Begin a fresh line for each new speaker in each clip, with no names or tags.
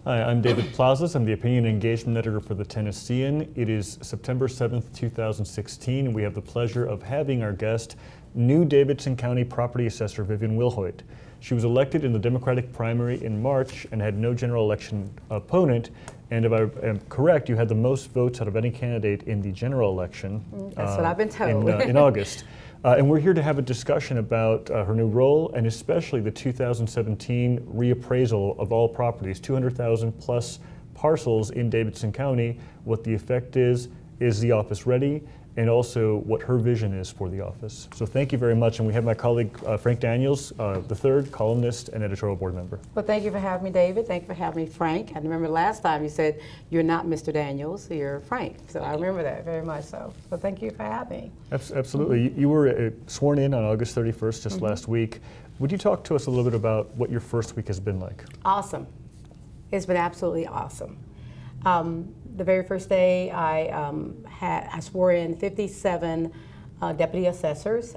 Hi, I'm David Plazas. I'm the Opinion and Engagement Editor for the Tennessean. It is September 7th, 2016, and we have the pleasure of having our guest, new Davidson County Property Assessor Vivian Wilhoite. She was elected in the Democratic primary in March and had no general election opponent. And if I am correct, you had the most votes out of any candidate in the general election.
That's what I've been told.
In August. And we're here to have a discussion about her new role and especially the 2017 reappraisal of all properties, 200,000 plus parcels in Davidson County, what the effect is the office ready, and also what her vision is for the office. So thank you very much. And we have my colleague, Frank Daniels, the third columnist and editorial board member.
Well, thank you for having me, David. Thank you for having me, Frank. I remember last time you said you're not Mr. Daniels, you're Frank. So I remember that very much so. So thank you for having me.
Absolutely. You were sworn in on August 31st, just last week. Would you talk to us a little bit about what your first week has been like?
Awesome. It's been absolutely awesome. The very first day, I swore in 57 deputy assessors,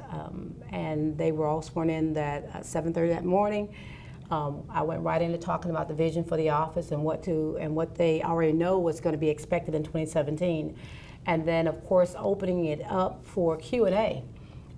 and they were all sworn in at 7:30 that morning. I went right into talking about the vision for the office and what they already know was going to be expected in 2017, and then of course opening it up for Q&A.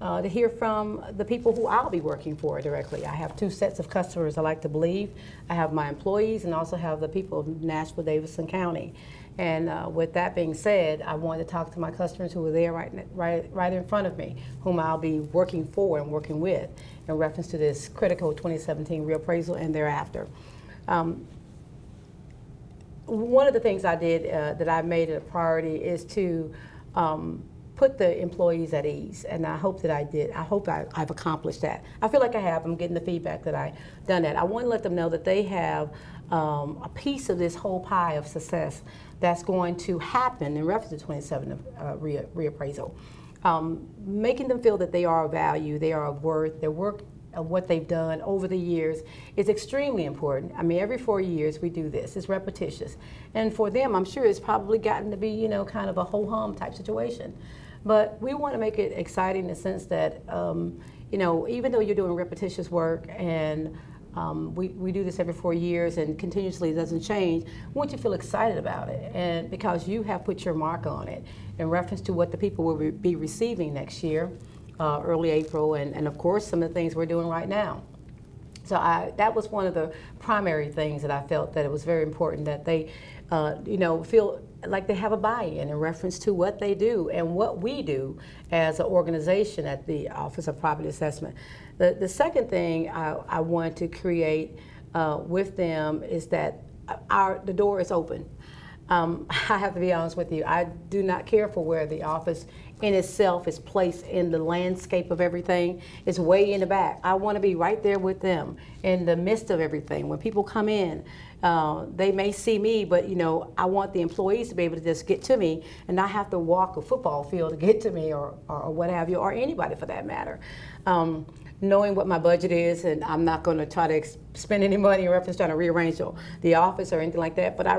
To hear from the people who I'll be working for directly. I have two sets of customers, I like to believe. I have my employees and also have the people of Nashville, Davidson County. And with that being said, I wanted to talk to my customers who were there right in front of me, whom I'll be working for and working with in reference to this critical 2017 reappraisal and thereafter. One of the things I did that I made it a priority is to put the employees at ease, and I hope that I did. I hope I've accomplished that. I feel like I have. I'm getting the feedback that I've done that. I want to let them know that they have a piece of this whole pie of success that's going to happen in reference to 2017 reappraisal. Making them feel that they are of value, they are of worth, their work of what they've done over the years is extremely important. I mean, every 4 years we do this. It's repetitious. And for them, I'm sure it's probably gotten to be, kind of a ho-hum type situation. But we want to make it exciting in the sense that, even though you're doing repetitious work and we do this every 4 years and continuously it doesn't change, we want you to feel excited about it, and because you have put your mark on it in reference to what the people will be receiving next year, early April, and of course some of the things we're doing right now. So that was one of the primary things that I felt that it was very important that they feel like they have a buy-in in reference to what they do and what we do as an organization at the Office of Property Assessment. The second thing I wanted to create with them is that the door is open. I have to be honest with you, I do not care for where the office in itself is placed in the landscape of everything. It's way in the back. I want to be right there with them in the midst of everything. When people come in, they may see me, but I want the employees to be able to just get to me and not have to walk a football field to get to me or what have you, or anybody for that matter. Knowing what my budget is, and I'm not going to try to spend any money in reference to trying to rearrange the office or anything like that. But I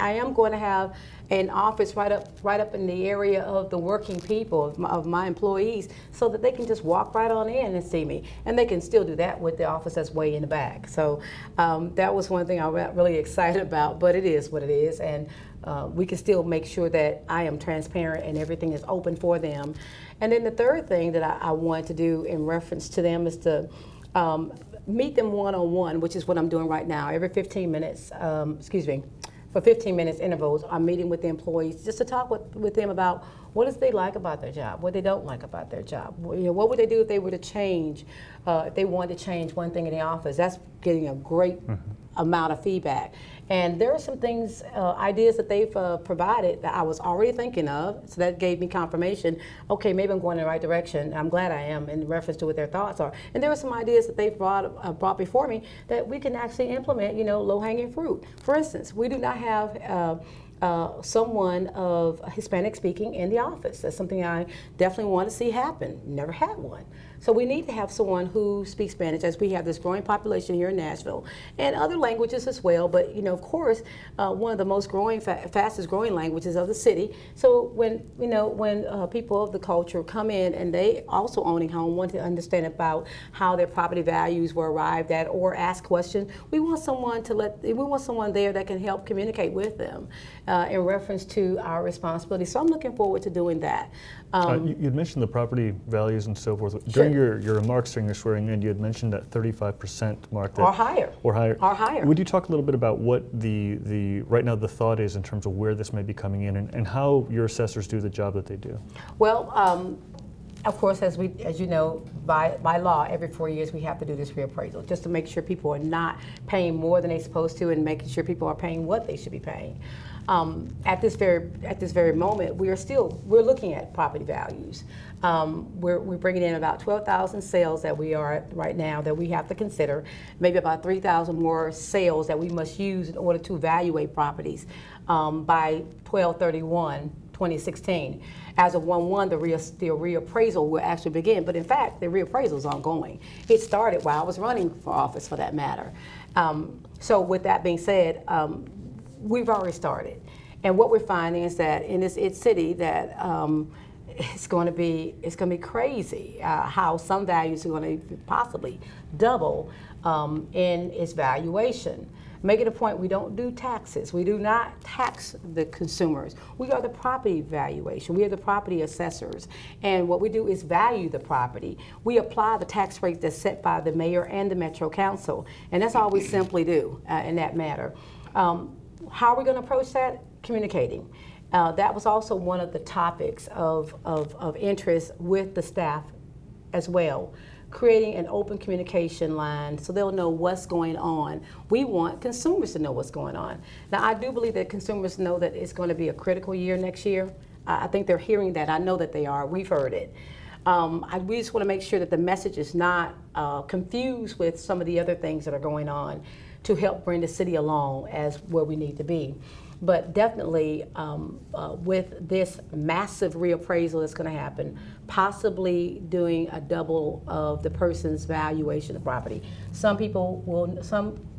am going to have an office right up in the area of the working people, of my employees, so that they can just walk right on in and see me. And they can still do that with the office that's way in the back. So that was one thing I'm really excited about, but it is what it is. And we can still make sure that I am transparent and everything is open for them. And then the third thing that I wanted to do in reference to them is to meet them one-on-one, which is what I'm doing right now. Every 15 minutes, for 15 minutes intervals, I'm meeting with the employees just to talk with them about what does they like about their job, what they don't like about their job. What would they do if they were to change, if they wanted to change one thing in the office. That's getting a great amount of feedback. And there are some things, ideas that they've provided that I was already thinking of, so that gave me confirmation, okay, maybe I'm going in the right direction. I'm glad I am in reference to what their thoughts are. And there were some ideas that they've brought before me that we can actually implement, low-hanging fruit. For instance, we do not have someone of Hispanic speaking in the office. That's something I definitely want to see happen. Never had one. So we need to have someone who speaks Spanish, as we have this growing population here in Nashville, and other languages as well. But of course, one of the most growing, fastest growing languages of the city. So when people of the culture come in and they also owning home, want to understand about how their property values were arrived at, or ask questions, we want someone there that can help communicate with them in reference to our responsibility. So I'm looking forward to doing that.
You'd mentioned the property values and so forth.
Sure.
During your remarks during your swearing in, you had mentioned that 35% mark.
Or higher.
Or higher.
Or higher.
Would you talk a little bit about what the right now the thought is in terms of where this may be coming in, and how your assessors do the job that they do?
Well, of course, as you know, by law, every 4 years we have to do this reappraisal, just to make sure people are not paying more than they're supposed to, and making sure people are paying what they should be paying. At this very moment, we're looking at property values. We're bringing in about 12,000 sales that we are at right now that we have to consider, maybe about 3,000 more sales that we must use in order to evaluate properties by 12/31/2016. As of 1/1, the reappraisal will actually begin, but in fact, the reappraisal is ongoing. It started while I was running for office, for that matter. So with that being said, we've already started. And what we're finding is that in this city that it's going to be crazy how some values are going to possibly double in its valuation. Making a point, we don't do taxes. We do not tax the consumers. We are the property valuation. We are the property assessors. And what we do is value the property. We apply the tax rate that's set by the mayor and the Metro Council. And that's all we simply do in that matter. How are we going to approach that? Communicating. That was also one of the topics of interest with the staff as well. Creating an open communication line so they'll know what's going on. We want consumers to know what's going on. Now, I do believe that consumers know that it's going to be a critical year next year. I think they're hearing that. I know that they are. We've heard it. We just want to make sure that the message is not confused with some of the other things that are going on to help bring the city along as where we need to be. But definitely with this massive reappraisal that's going to happen, possibly doing a double of the person's valuation of property. Some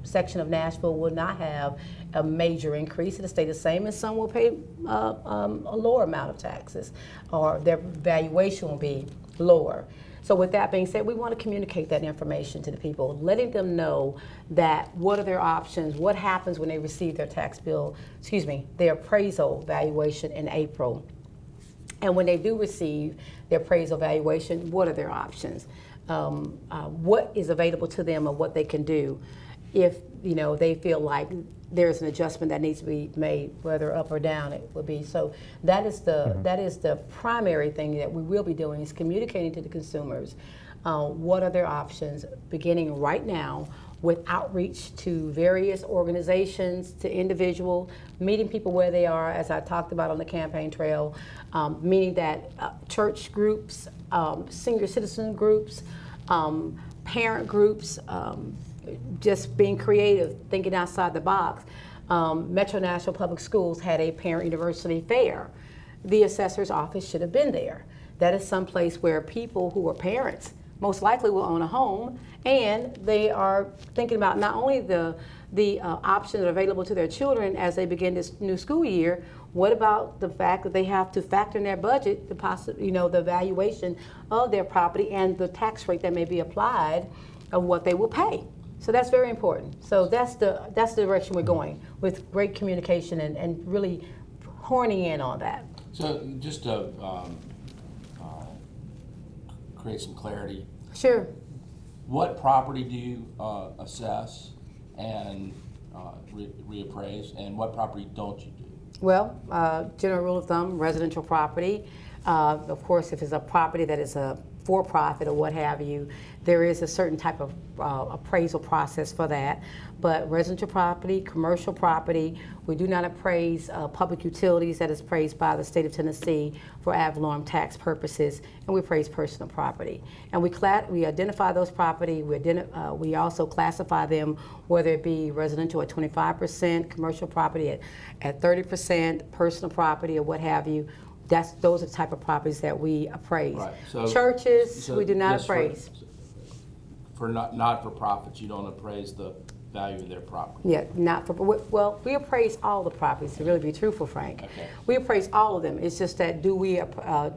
section of Nashville will not have a major increase. It'll stay the same, and some will pay a lower amount of taxes, or their valuation will be lower. So with that being said, we want to communicate that information to the people, letting them know that what are their options, what happens when they receive their their appraisal valuation in April. And when they do receive their appraisal valuation, what are their options? What is available to them, or what they can do if they feel like there's an adjustment that needs to be made, whether up or down it will be. So that is the primary thing that we will be doing, is communicating to the consumers what are their options, beginning right now with outreach to various organizations, to individuals, meeting people where they are, as I talked about on the campaign trail, meaning that church groups, senior citizen groups, parent groups, just being creative, thinking outside the box. Metro Nashville Public Schools had a parent university fair. The assessor's office should have been there. That is someplace where people who are parents most likely will own a home, and they are thinking about not only the options available to their children as they begin this new school year. What about the fact that they have to factor in their budget the valuation of their property and the tax rate that may be applied of what they will pay? So that's very important. So that's the direction we're going, with great communication and really horning in on that.
So just to create some clarity.
Sure.
What property do you assess and reappraise, and what property don't you do?
Well, general rule of thumb, residential property. Of course, if it's a property that is a for-profit or what have you, there is a certain type of appraisal process for that. But residential property, commercial property, we do not appraise public utilities that is appraised by the state of Tennessee for ad valorem tax purposes, and we appraise personal property. And we identify those property, we also classify them, whether it be residential at 25%, commercial property at 30%, personal property or what have you. those are the type of properties that we appraise.
Right. So-
Churches,
so
we do not
just
appraise.
For not-for-profits, you don't appraise the value of their property?
Yeah, not for, well, we appraise all the properties, to really be truthful, Frank.
Okay.
We appraise all of them. It's just that do we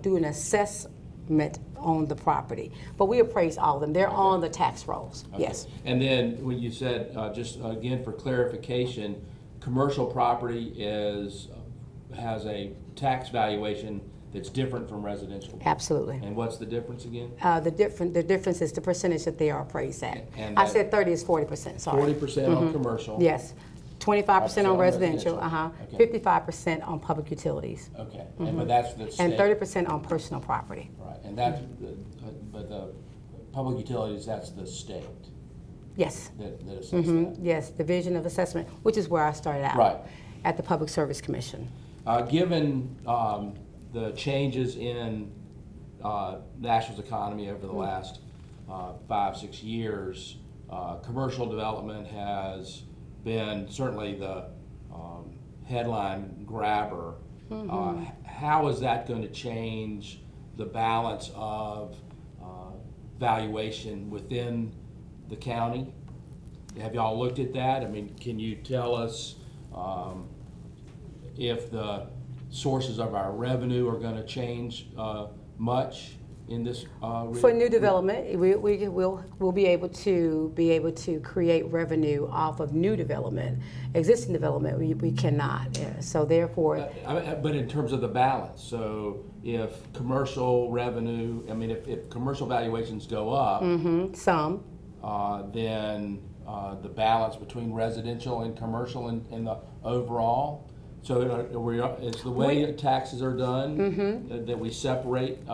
do an assessment on the property? But we appraise all of them. They're on the tax rolls,
Okay.
yes.
And then when you said, just again for clarification, commercial property has a tax valuation that's different from residential?
Absolutely.
And what's the difference again?
The difference is the percentage that they are appraised at.
And
I
that-
said 30 is 40%, sorry.
40% on commercial?
Yes. 25% on residential,
Okay.
55% on public utilities,
Okay, and but that's the state?
and 30% on personal property.
Right, and that's, but the public utilities, that's the state
Yes.
that assesses that?
Yes, Division of Assessment, which is where I started out.
Right.
At the Public Service Commission.
Given the changes in Nashville's economy over the last 5-6 years, commercial development has been certainly the headline grabber. How is that going to change the balance of valuation within the county? Have y'all looked at that? I mean, can you tell us if the sources of our revenue are going to change much in this?
For new development, we'll be able to create revenue off of new development. Existing development, we cannot. Yeah. So therefore,
But in terms of the balance, so if commercial revenue, I mean, if commercial valuations go up,
some.
then the balance between residential and commercial in the overall. So it's the way taxes are done that we separate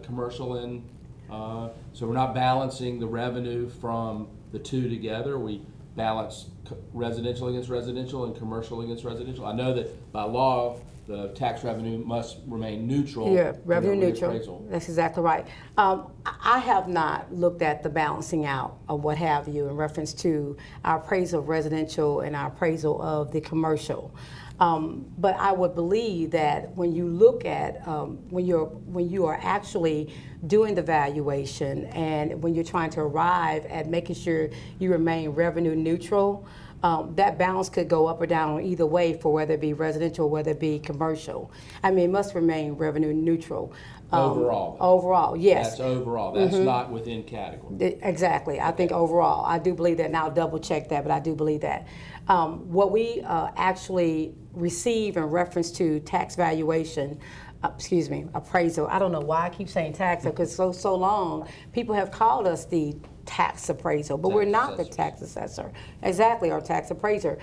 commercial and so we're not balancing the revenue from the two together. We balance residential against residential and commercial against residential. I know that by law the tax revenue must remain neutral.
Yeah,
in
revenue
the
neutral.
reappraisal.
That's exactly right. I have not looked at the balancing out of what have you in reference to our appraisal of residential and our appraisal of the commercial. But I would believe that when you look at when you are actually doing the valuation and when you're trying to arrive at making sure you remain revenue neutral, that balance could go up or down either way for whether it be residential or whether it be commercial. I mean, it must remain revenue neutral.
Overall.
Overall, yes.
That's overall. That's not within category.
Exactly. I think overall, I do believe that. And I'll double check that, but I do believe that. What we actually receive in reference to tax valuation, appraisal. I don't know why I keep saying tax because so long people have called us the tax appraisal, but we're not the tax assessor. Exactly, or tax appraiser.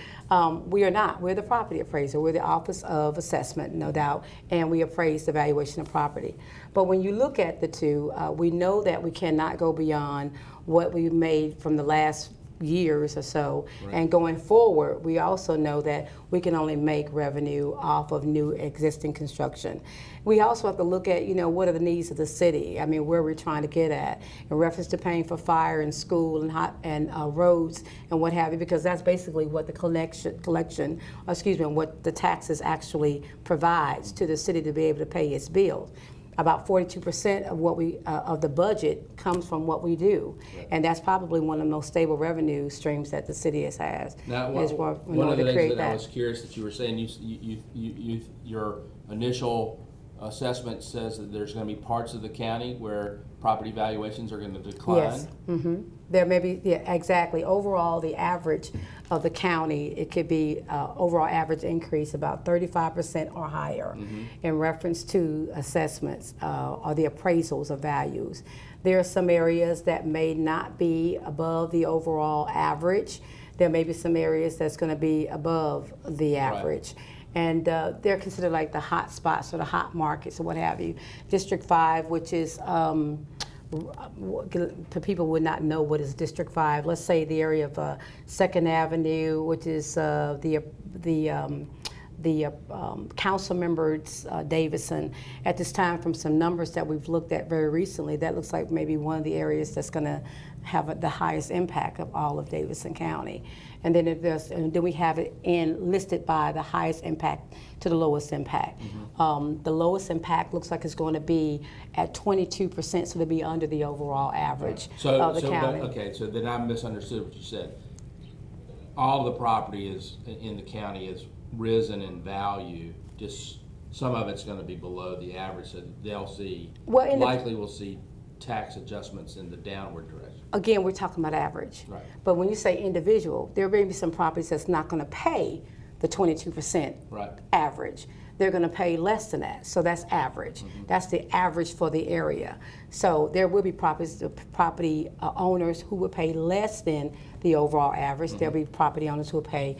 We are not. We're the property appraiser. We're the Office of Assessment, no doubt, and we appraise the valuation of property. But when you look at the two, we know that we cannot go beyond what we've made from the last years or so. Right. And going forward, we also know that we can only make revenue off of new existing construction. We also have to look at, what are the needs of the city? I mean, where we're trying to get at in reference to paying for fire and school and roads and what have you, because that's basically what the what the taxes actually provides to the city to be able to pay its bills. About 42% of what of the budget comes from what we do, and that's probably one of the most stable revenue streams that the city has.
Now, one of the things that I was curious that you were saying, your initial assessment says that there's going to be parts of the county where property valuations are going to decline.
Yes. There may be, exactly. Overall, the average of the county, it could be overall average increase about 35% or higher in reference to assessments or the appraisals of values. There are some areas that may not be above the overall average. There may be some areas that's going to be above the average. Right. And they're considered like the hot spots or the hot markets or what have you. District 5, which is, people would not know what is District 5. Let's say the area of 2nd Avenue, which is the council members, Davidson. At this time, from some numbers that we've looked at very recently, that looks like maybe one of the areas that's going to have the highest impact of all of Davidson County. and then we have it listed by the highest impact to the lowest impact. The lowest impact looks like it's going to be at 22%, so to be under the overall average of the county.
Okay, so then I misunderstood what you said. All the property is in the county is risen in value, just some of it's going to be below the average, so they'll see, likely we'll see tax adjustments in the downward direction.
Again, we're talking about average.
Right.
But when you say individual, there may be some properties that's not going to pay the 22%
Right.
average. They're going to pay less than that, so that's average. That's the average for the area. So there will be property owners who would pay less than the overall average. There'll be property owners who will pay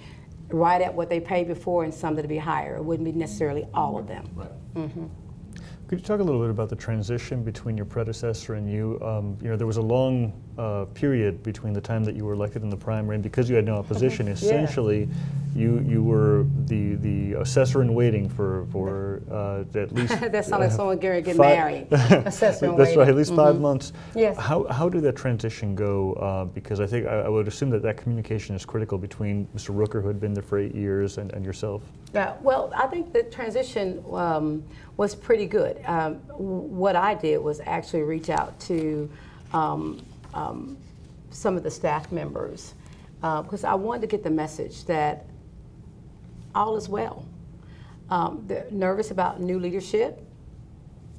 right at what they paid before, and some that'll be higher. It wouldn't be necessarily all of them.
Right.
Could you talk a little bit about the transition between your predecessor and you? There was a long period between the time that you were elected in the primary, and because you had no opposition, essentially, you were the assessor in waiting for at least.
That sounds like someone getting
5
married. Assessor in
That's
waiting.
right, at least 5 months.
Yes.
How did that transition go? Because I think I would assume that communication is critical between Mr. Rooker, who had been there for 8 years, and yourself.
Yeah, well, I think the transition was pretty good. What I did was actually reach out to some of the staff members because I wanted to get the message that all is well. They're nervous about new leadership,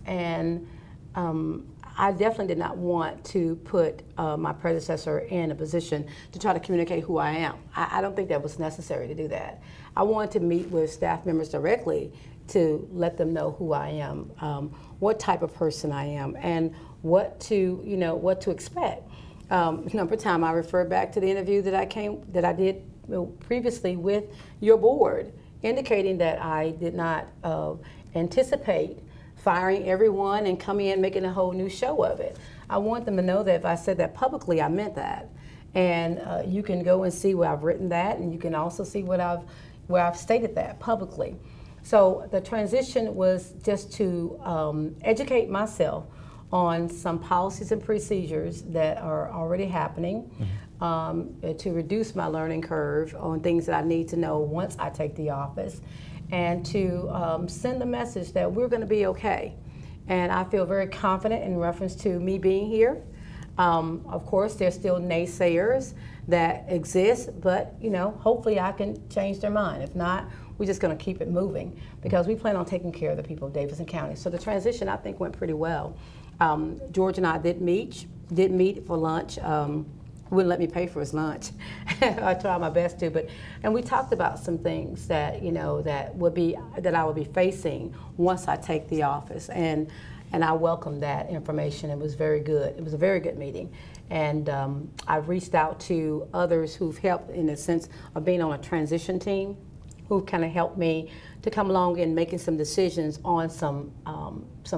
and I definitely did not want to put my predecessor in a position to try to communicate who I am. I don't think that was necessary to do that. I wanted to meet with staff members directly to let them know who I am, what type of person I am, and what to expect. Number of time I refer back to the interview that I did previously with your board, indicating that I did not anticipate firing everyone and coming in making a whole new show of it. I want them to know that if I said that publicly, I meant that. And you can go and see where I've written that, and you can also see where I've stated that publicly. So the transition was just to educate myself on some policies and procedures that are already happening, to reduce my learning curve on things that I need to know once I take the office, and to send the message that we're going to be okay. And I feel very confident in reference to me being here. Of course, there's still naysayers that exist, but hopefully I can change their mind. If not, we're just going to keep it moving because we plan on taking care of the people of Davidson County. So the transition, I think, went pretty well. George and I did meet for lunch. Wouldn't let me pay for his lunch. I tried my best to, and we talked about some things that that I would be facing once I take the office, and I welcomed that information. It was very good. It was a very good meeting, and I've reached out to others who've helped in the sense of being on a transition team, who kind of helped me to come along in making some decisions on some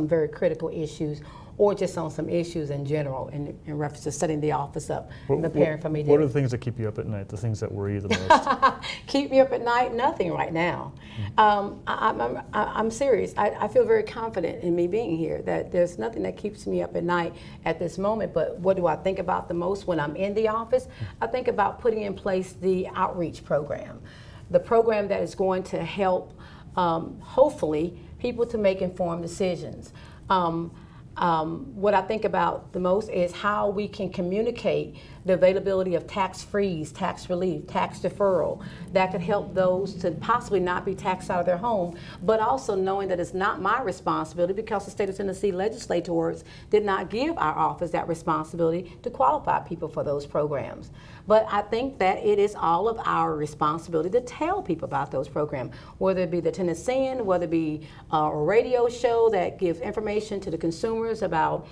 very critical issues, or just on some issues in general in reference to setting the office up and preparing for me to.
What are the things that keep you up at night, the things that worry you the most?
Keep me up at night? Nothing right now. I'm serious. I feel very confident in me being here, that there's nothing that keeps me up at night at this moment. But what do I think about the most when I'm in the office? I think about putting in place the outreach program, the program that is going to help, hopefully, people to make informed decisions. What I think about the most is how we can communicate the availability of tax freeze, tax relief, tax deferral that could help those to possibly not be taxed out of their home, but also knowing that it's not my responsibility because the state of Tennessee legislators did not give our office that responsibility to qualify people for those programs. But I think that it is all of our responsibility to tell people about those programs, whether it be the Tennessean, whether it be a radio show that gives information to the consumers about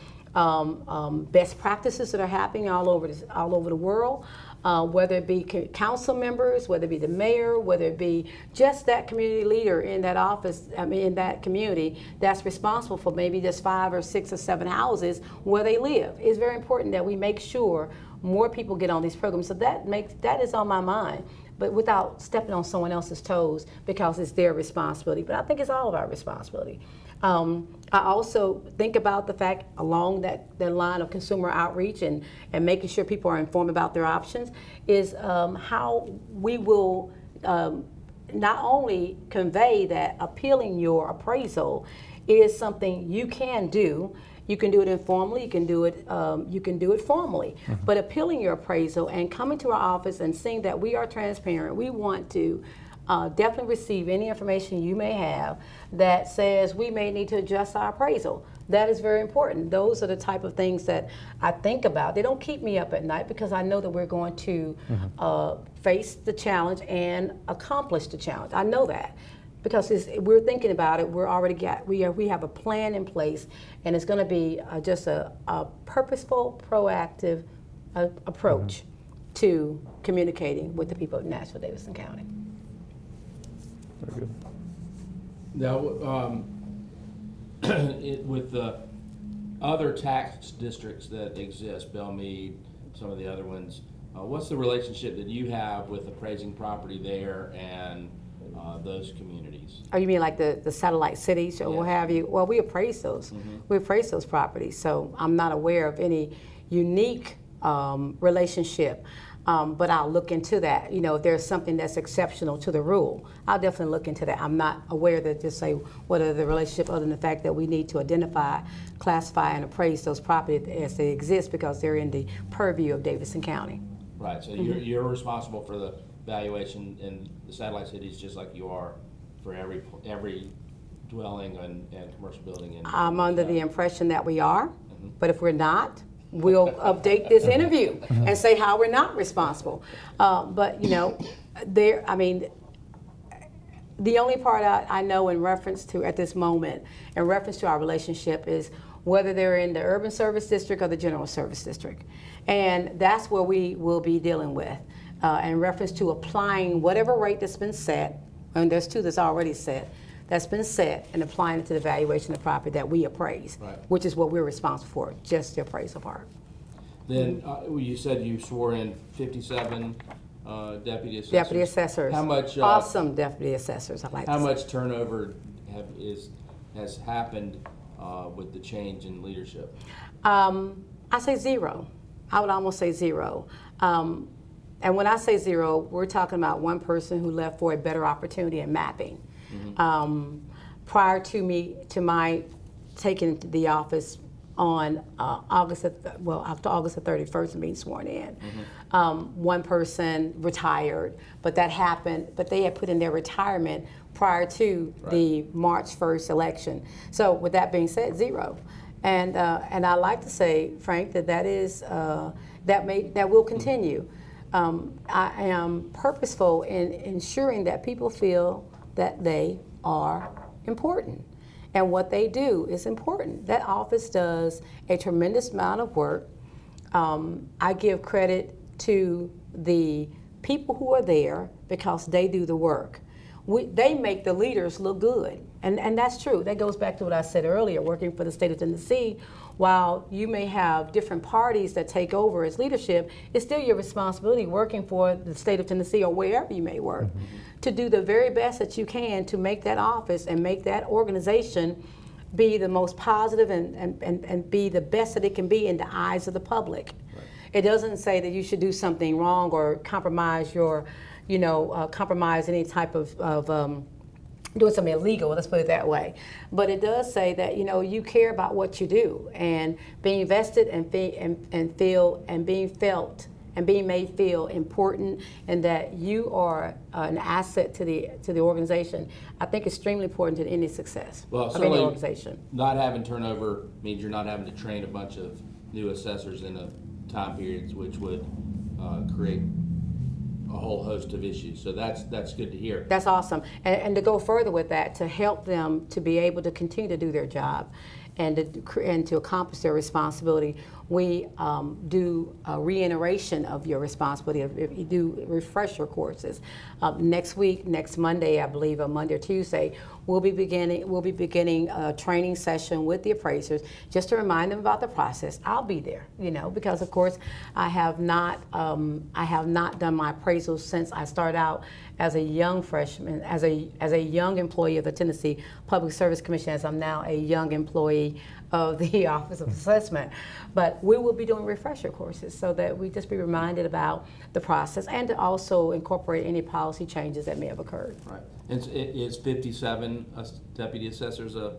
best practices that are happening all over the world, whether it be council members, whether it be the mayor, whether it be just that community leader in that office, in that community that's responsible for maybe just 5 or 6 or 7 houses where they live. It's very important that we make sure more people get on these programs. So that is on my mind, but without stepping on someone else's toes because it's their responsibility. But I think it's all of our responsibility. I also think about the fact along that line of consumer outreach and making sure people are informed about their options is how we will not only convey that appealing your appraisal is something you can do. You can do it informally. You can do it formally. But appealing your appraisal and coming to our office and seeing that we are transparent, we want to definitely receive any information you may have that says we may need to adjust our appraisal. That is very important. Those are the type of things that I think about. They don't keep me up at night because I know that we're going to face the challenge and accomplish the challenge. I know that because we're thinking about it. We have a plan in place, and it's going to be just a purposeful, proactive approach to communicating with the people of Nashville, Davidson County.
Very good.
Now, with the other tax districts that exist, Belmead, some of the other ones, what's the relationship that you have with appraising property there and those communities?
Oh, you mean like the satellite cities or what
Yes.
have you? Well, we appraise those. We appraise those properties, so I'm not aware of any unique relationship. But I'll look into that. You know, if there's something that's exceptional to the rule, I'll definitely look into that. I'm not aware that just say what are the relationship other than the fact that we need to identify, classify, and appraise those properties as they exist because they're in the purview of Davidson County.
Right, so you're responsible for the valuation in the satellite cities just like you are for every dwelling and commercial building in
I'm under the impression that we are, but if we're not, we'll update this interview and say how we're not responsible. But you know, the only part I know in reference to at this moment, in reference to our relationship, is whether they're in the urban service district or the general service district. And that's where we will be dealing with in reference to applying whatever rate that's been set, and there's two that's already set, that's been set, and applying it to the valuation of property that we appraise,
Right.
which is what we're responsible for, just the appraisal part.
Then you said you swore in 57 deputy assessors.
Deputy assessors.
How much?
Awesome deputy assessors, I like to
How
say.
much turnover has happened with the change in leadership?
I say zero. I would almost say zero. And when I say zero, we're talking about one person who left for a better opportunity in mapping. Prior to my taking the office on after August the 31st and being sworn in, one person retired, but that happened, but they had put in their retirement prior to the March 1st election. So with that being said, zero. And I like to say, Frank, that is that will continue. I am purposeful in ensuring that people feel that they are important and what they do is important. That office does a tremendous amount of work. I give credit to the people who are there because they do the work. They make the leaders look good, and that's true. That goes back to what I said earlier, working for the state of Tennessee. While you may have different parties that take over as leadership, it's still your responsibility working for the state of Tennessee or wherever you may work to do the very best that you can to make that office and make that organization be the most positive and be the best that it can be in the eyes of the public. Right. It doesn't say that you should do something wrong or compromise your, compromise any type of doing something illegal, let's put it that way. But it does say that, you care about what you do and being vested and feel and being felt and being made feel important and that you are an asset to the organization. I think extremely important to any success of any organization.
Not having turnover means you're not having to train a bunch of new assessors in a time periods, which would create a whole host of issues. So that's good to hear.
That's awesome. And to go further with that, to help them to be able to continue to do their job and to accomplish their responsibility, we do a reiteration of your responsibility. If you do refresher courses, next Monday, I believe, or Monday or Tuesday, we'll be beginning a training session with the appraisers just to remind them about the process. I'll be there, because of course I have not done my appraisals since I started out as a young freshman, as a young employee of the Tennessee Public Service Commission, as I'm now a young employee of the Office of Assessment. But we will be doing refresher courses so that we just be reminded about the process and to also incorporate any policy changes that may have occurred.
Right. Is 57 deputy assessors a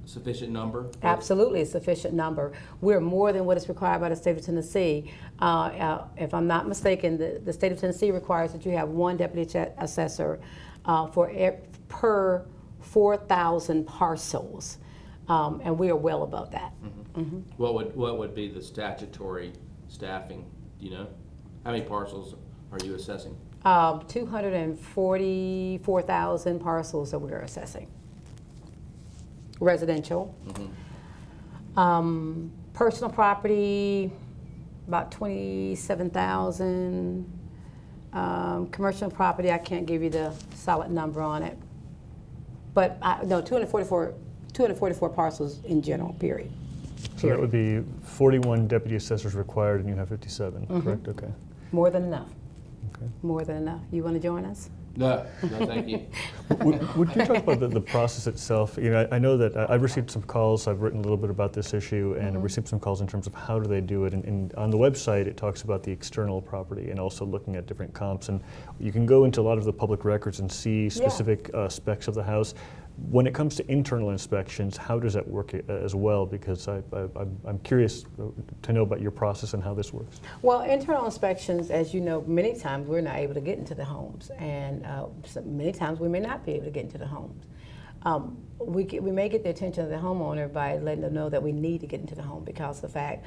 sufficient number?
Absolutely a sufficient number. We're more than what is required by the state of Tennessee. If I'm not mistaken, the state of Tennessee requires that you have one deputy assessor per 4,000 parcels. And we are well above that.
Mm-hmm. Mm-hmm. What would be the statutory staffing? Do you know? How many parcels are you assessing?
244,000 parcels that we are assessing. Residential.
Mm-hmm.
Personal property, about 27,000. Commercial property, I can't give you the solid number on it. But no, 244 parcels in general, period.
So that would be 41 deputy assessors required, and you have 57, correct? Okay.
More than enough.
Okay.
More than enough. You want to join us?
No, thank you.
Would you talk about the process itself? I know that I've received some calls. I've written a little bit about this issue, and I've received some calls in terms of how do they do it. And on the website, it talks about the external property and also looking at different comps. And you can go into a lot of the public records and see specific specs of the house. When it comes to internal inspections, how does that work as well? Because I'm curious to know about your process and how this works.
Well, internal inspections, as you know, many times we're not able to get into the homes, and so many times we may not be able to get into the homes. We may get the attention of the homeowner by letting them know that we need to get into the home because of the fact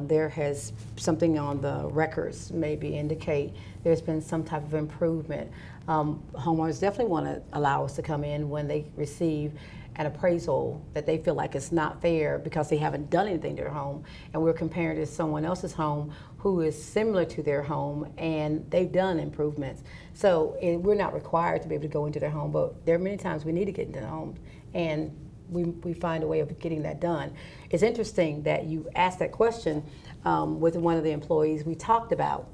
there has something on the records maybe indicate there's been some type of improvement. Homeowners definitely want to allow us to come in when they receive an appraisal that they feel like it's not fair because they haven't done anything to their home, and we're comparing it to someone else's home who is similar to their home and they've done improvements. So we're not required to be able to go into their home, but there are many times we need to get into the home, and we find a way of getting that done. It's interesting that you asked that question with one of the employees. We talked about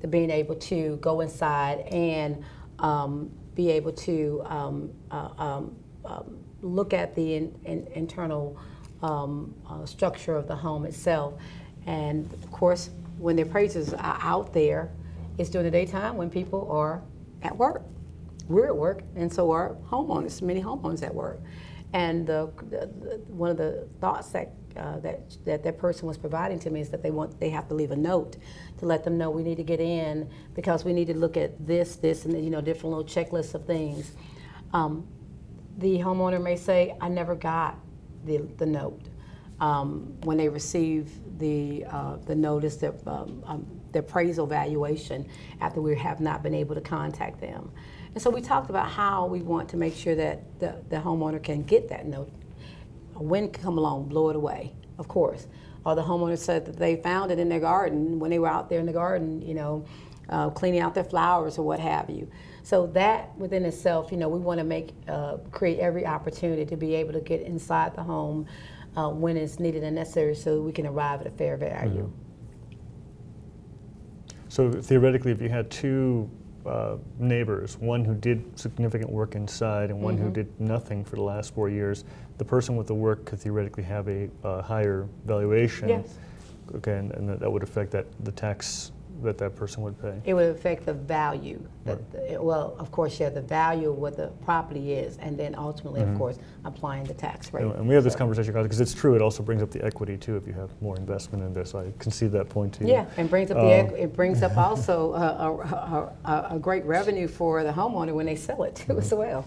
being able to go inside and be able to look at the internal structure of the home itself. And of course, when the appraisers are out there, it's during the daytime when people are at work. We're at work, and so are homeowners, many homeowners at work. And one of the thoughts that person was providing to me is that they have to leave a note to let them know we need to get in because we need to look at this, and different little checklists of things. The homeowner may say, I never got the note. When they receive the notice, the appraisal valuation after we have not been able to contact them. And so we talked about how we want to make sure that the homeowner can get that note. A wind can come along, blow it away, of course. Or the homeowner said that they found it in their garden when they were out there in the garden, cleaning out their flowers or what have you. So that within itself, we want to create every opportunity to be able to get inside the home when it's needed and necessary so we can arrive at a fair value.
Mm-hmm. So theoretically, if you had two neighbors, one who did significant work inside and one who did nothing for the last 4 years, the person with the work could theoretically have a higher valuation.
Yes.
Okay, and that would affect the tax that person would pay.
It would affect the value.
Right.
Well, of course, the value of what the property is, and then ultimately, of course, applying the tax rate.
And we have this conversation because it's true. It also brings up the equity too if you have more investment in this. I concede that point to you.
Yeah, and brings up it brings up also a great revenue for the homeowner when they sell it too as well.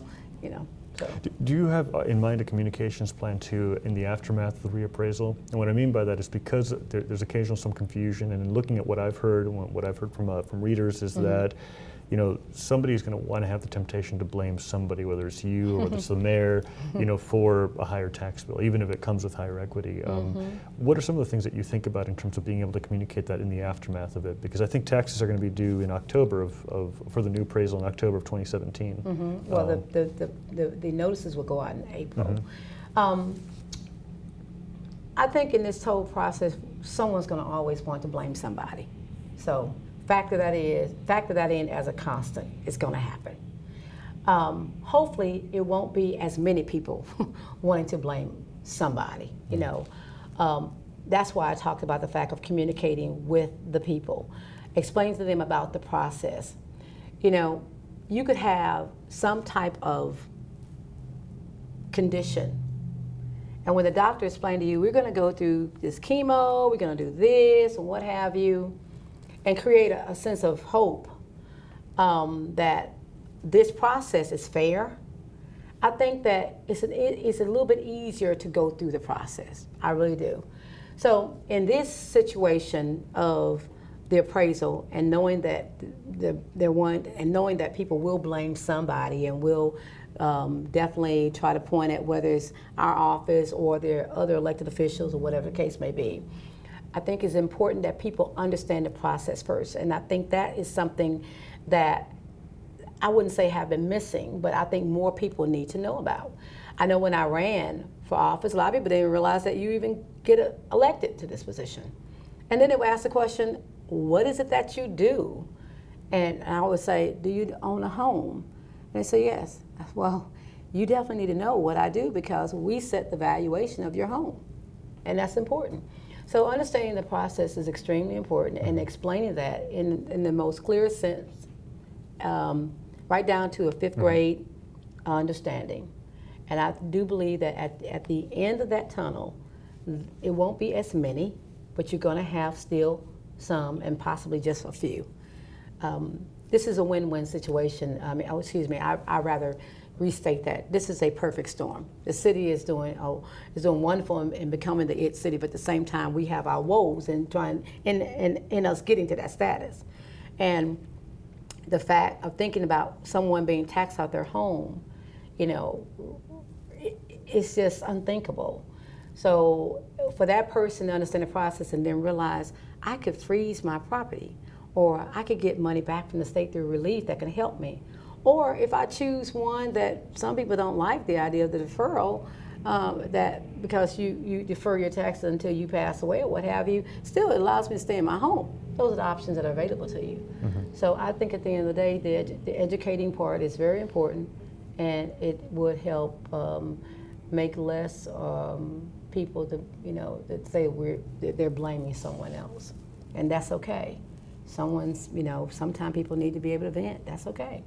So.
Do you have in mind a communications plan too in the aftermath of the reappraisal? And what I mean by that is because there's occasionally some confusion, and in looking at what I've heard and what I've heard from readers is that somebody's going to want to have the temptation to blame somebody, whether it's you or whether it's the mayor, for a higher tax bill, even if it comes with higher equity. What are some of the things that you think about in terms of being able to communicate that in the aftermath of it? Because I think taxes are going to be due in October for the new appraisal in October of 2017.
Well, the notices will go out in April. I think in this whole process, someone's going to always want to blame somebody. So factor that in as a constant. It's going to happen. Hopefully, it won't be as many people wanting to blame somebody. That's why I talked about the fact of communicating with the people, explain to them about the process. You could have some type of condition, and when the doctor explained to you, we're going to go through this chemo, we're going to do this, and what have you, and create a sense of hope that this process is fair, I think that it's a little bit easier to go through the process. I really do. So in this situation of the appraisal and knowing that knowing that people will blame somebody and will definitely try to point at whether it's our office or their other elected officials or whatever the case may be, I think it's important that people understand the process first. And I think that is something that I wouldn't say have been missing, but I think more people need to know about. I know when I ran for office, a lot of people didn't realize that you even get elected to this position. And then they would ask the question, what is it that you do? And I would say, do you own a home? And they say, yes. Well, you definitely need to know what I do because we set the valuation of your home. And that's important. So understanding the process is extremely important and explaining that in the most clearest sense, right down to a fifth grade understanding. And I do believe that at the end of that tunnel, it won't be as many, but you're going to have still some and possibly just a few. This is a win-win situation. I rather restate that. This is a perfect storm. The city is doing wonderful in becoming the IT city, but at the same time, we have our woes in us getting to that status. And the fact of thinking about someone being taxed out their home, it's just unthinkable. So for that person to understand the process and then realize I could freeze my property, or I could get money back from the state through relief that can help me. Or if I choose one that some people don't like the idea of the deferral, that because you defer your taxes until you pass away or what have you, still it allows me to stay in my home. Those are the options that are available to you. So I think at the end of the day, the educating part is very important, and it would help make less people that say they're blaming someone else, and that's okay. Sometimes people need to be able to vent. That's okay.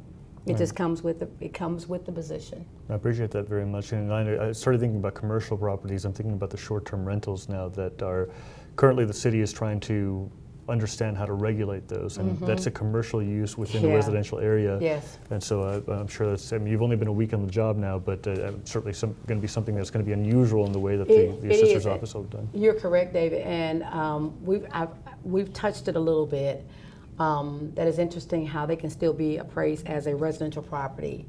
It just comes with the position.
I appreciate that very much. And I started thinking about commercial properties. I'm thinking about the short-term rentals now that are currently the city is trying to understand how to regulate those, and that's a commercial use within a residential area.
Yes.
And so I'm sure you've only been a week on the job now, but certainly going to be something that's going to be unusual in the way that the assessor's office will have done.
You're correct, David, and we've touched it a little bit. That is interesting how they can still be appraised as a residential property.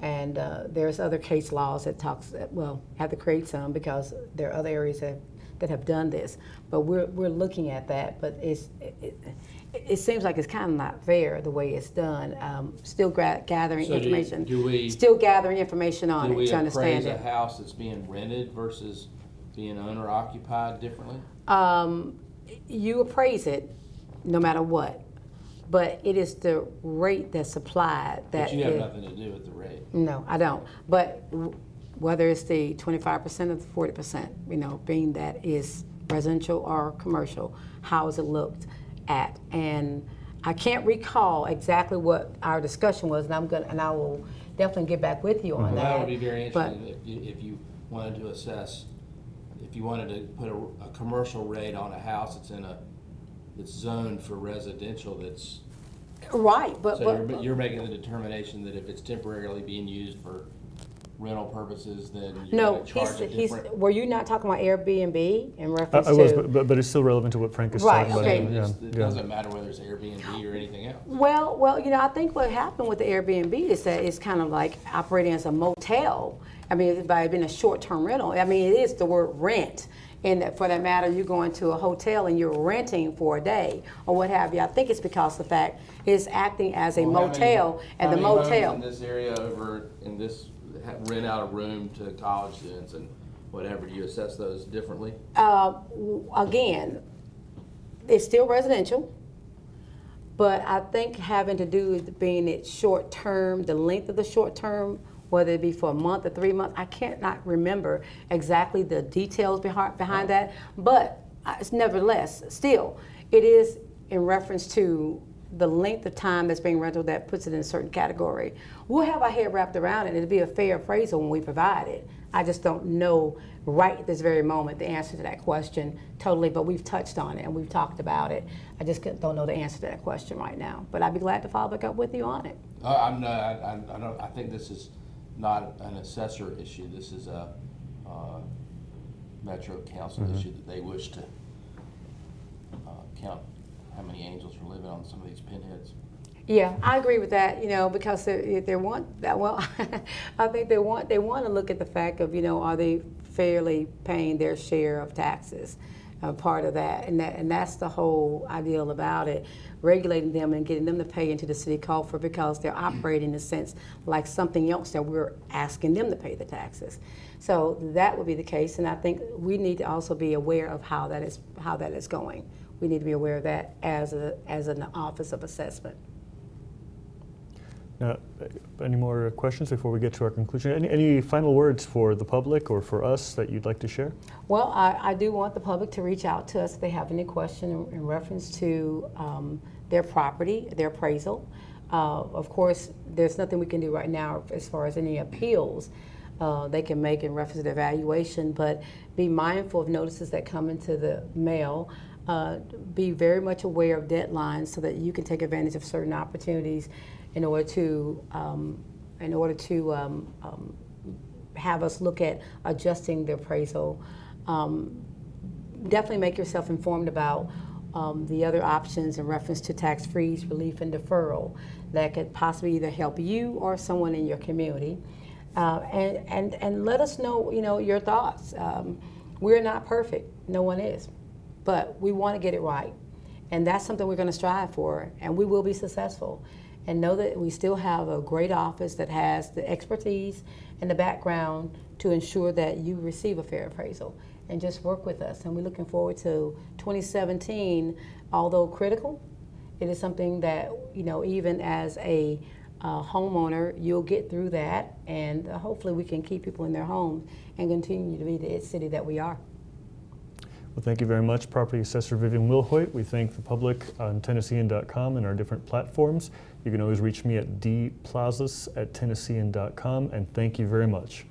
And there's other case laws that have to create some because there are other areas that have done this. But we're looking at that, but it seems like it's kind of not fair the way it's done. Still gathering information. Still gathering information on it to understand it.
Do we appraise a house that's being rented versus being owner occupied differently?
You appraise it no matter what. But it is the rate that's applied that.
But you have nothing to do with the rate.
No, I don't. But whether it's the 25% or the 40%, being that is residential or commercial, how is it looked at? And I can't recall exactly what our discussion was, and I will definitely get back with you on that.
That would be very interesting if you wanted to assess, if you wanted to put a commercial rate on a house that's zoned for residential. That's
right, but
so you're making the determination that if it's temporarily being used for rental purposes, then you're
No,
gonna charge a different.
were you not talking about Airbnb in reference
I was,
to?
but it's still relevant to what Frank is
Right,
talking about.
okay.
It doesn't matter whether it's Airbnb or anything else.
Well, you know, I think what happened with the Airbnb is that it's kind of like operating as a motel. I mean, by being a short-term rental. I mean, it is the word rent. And for that matter, you're going to a hotel and you're renting for a day or what have you. I think it's because the fact it's acting as a
Well,
motel, and the
how many
motel.
homes in this area over in this rent out a room to college students and whatever? Do you assess those differently?
Again, it's still residential, but I think having to do with being it short term, the length of the short term, whether it be for a month or 3 months, I cannot remember exactly the details behind that, but it's nevertheless, still, it is in reference to the length of time that's being rented that puts it in a certain category. We'll have our head wrapped around it, and it'll be a fair appraisal when we provide it. I just don't know right at this very moment the answer to that question totally, but we've touched on it and we've talked about it. I just don't know the answer to that question right now, but I'd be glad to follow back up with you on it.
I think this is not an assessor issue. This is a Metro Council issue that they wish to count how many angels are living on some of these pinheads.
Yeah, I agree with that. You know, because they want that. Well, I think they want to look at the fact of, you know, are they fairly paying their share of taxes? Part of that, and that's the whole ideal about it, regulating them and getting them to pay into the city coffer because they're operating in a sense like something else that we're asking them to pay the taxes. So that would be the case, and I think we need to also be aware of how that is going. We need to be aware of that as an office of assessment.
Now, any more questions before we get to our conclusion? Any final words for the public or for us that you'd like to share?
Well, I do want the public to reach out to us if they have any question in reference to their property, their appraisal. Of course, there's nothing we can do right now as far as any appeals they can make in reference to the evaluation, but be mindful of notices that come into the mail. Be very much aware of deadlines so that you can take advantage of certain opportunities in order to have us look at adjusting the appraisal. Definitely make yourself informed about the other options in reference to tax freeze, relief, and deferral that could possibly either help you or someone in your community. And let us know, you know, your thoughts. We're not perfect, no one is, but we want to get it right, and that's something we're going to strive for, and we will be successful. And know that we still have a great office that has the expertise and the background to ensure that you receive a fair appraisal. And just work with us. And we're looking forward to 2017. Although critical, it is something that, you know, even as a homeowner, you'll get through that. And hopefully we can keep people in their homes and continue to be the city that we are.
Well, thank you very much, Property Assessor Vivian Wilhoite. We thank the public on Tennessean.com and our different platforms. You can always reach me at dplazas@tennessean.com, and thank you very much.